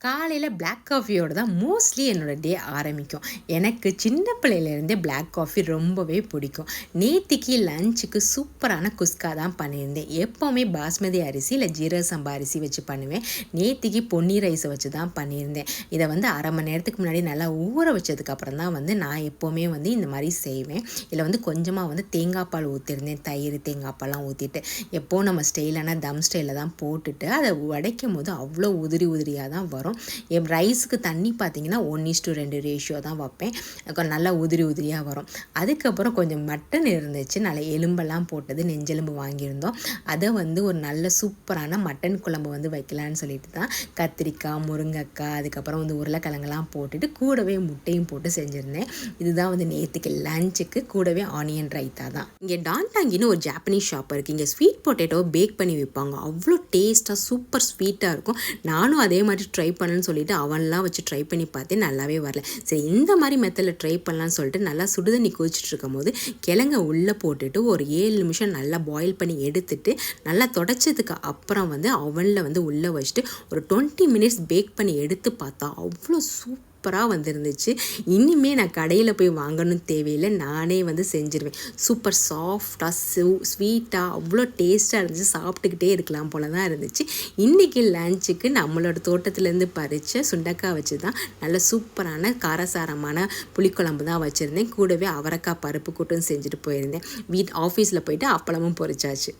காலையில் பிளாக் காஃபியோடு தான் மோஸ்ட்லி என்னோடய டே ஆரம்பிக்கும். எனக்கு சின்ன பிள்ளையிலேருந்தே பிளாக் காஃபி ரொம்பவே பிடிக்கும். நேத்திக்கு லஞ்சுக்கு சூப்பரான குஸ்கா தான் பண்ணியிருந்தேன். எப்போவுமே பாஸ்மதி அரிசி இல்லை ஜீரக சம்பா அரிசி வச்சு பண்ணுவேன். நேத்திக்கு பொன்னி ரைஸை வச்சு தான் பண்ணியிருந்தேன். இதை அரை மணி நேரத்துக்கு முன்னாடி நல்லா ஊற வச்சதுக்கப்புறம் தான் நான் எப்போவுமே இந்த மாதிரி செய்வேன். இதில் கொஞ்சமாக தேங்காய் பால் ஊற்றிருந்தேன். தயிர் தேங்காய் பால்லாம் ஊற்றிட்டு எப்போது நம்ம ஸ்டைலான தம் ஸ்டைலில் தான் போட்டுட்டு அதை உடைக்கும் போது அவ்வளோ உதிரி உதிரியாக தான் வரும். என் ரைஸுக்கு தண்ணி பார்த்திங்கன்னா 1:2 ரேஷியோ தான் வைப்பேன். நல்லா உதிரி உதிரியாக வரும். அதுக்கப்புறம் கொஞ்சம் மட்டன் இருந்துச்சு. நல்லா எலும்பெல்லாம் போட்டது, நெஞ்செலும்பு வாங்கியிருந்தோம். அதை ஒரு நல்ல சூப்பரான மட்டன் குழம்பு வைக்கலான்னு சொல்லிட்டு தான் கத்திரிக்காய், முருங்கைக்காய், அதுக்கப்புறம் உருளைக்கிழங்கெல்லாம் போட்டுட்டு கூடவே முட்டையும் போட்டு செஞ்சுருந்தேன். இதுதான் நேற்றுக்கு லஞ்சுக்கு. கூடவே ஆனியன் ரைத்தா தான். இங்கே டான்டாங்கின்னு ஒரு ஜாப்பனீஸ் ஷாப் இருக்குது. இங்கே ஸ்வீட் பொட்டேட்டோ பேக் பண்ணி வைப்பாங்க. அவ்வளோ டேஸ்ட்டாக சூப்பர் ஸ்வீட்டாக இருக்கும். நானும் அதே மாதிரி ட்ரை பண்ணணும்னு சொல்லிட்டு அவன்லாம் வச்சு ட்ரை பண்ணி பார்த்தேன். நல்லாவே வரல. சரி, இந்த மாதிரி மெத்தடில் ட்ரை பண்ணலான்னு சொல்லிட்டு நல்லா சுடுதண்ணி கொதிச்சுட்டு இருக்கும் போது கிழங்க உள்ளே போட்டுட்டு ஒரு 7 நிமிஷம் நல்லா பாயில் பண்ணி எடுத்துட்டு நல்லா தொடச்சதுக்கு அப்புறம் அவனில் உள்ளே வச்சுட்டு ஒரு 20 மினிட்ஸ் பேக் பண்ணி எடுத்து பார்த்தா அவ்வளோ சூப்பராக வந்துருந்துச்சு. இனிமே நான் கடையில் போய் வாங்கணும்னு தேவையில்லை, நானே செஞ்சிருவேன். சூப்பர் சாஃப்டாக ஸ்வீட்டாக அவ்வளோ டேஸ்ட்டாக இருந்துச்சு. சாப்பிட்டுக்கிட்டே இருக்கலாம் போல தான் இருந்துச்சு. இன்றைக்கி லஞ்சுக்கு நம்மளோட தோட்டத்துலேருந்து பறித்த சுண்டக்காய் வச்சு தான் நல்ல சூப்பரான காரசாரமான புளிக்குழம்பு தான் வச்சுருந்தேன். கூடவே அவரைக்காய் பருப்பு கூட்டும் செஞ்சுட்டு போயிருந்தேன். ஆஃபீஸில் போயிட்டு அப்பளமும் பொரிச்சாச்சு.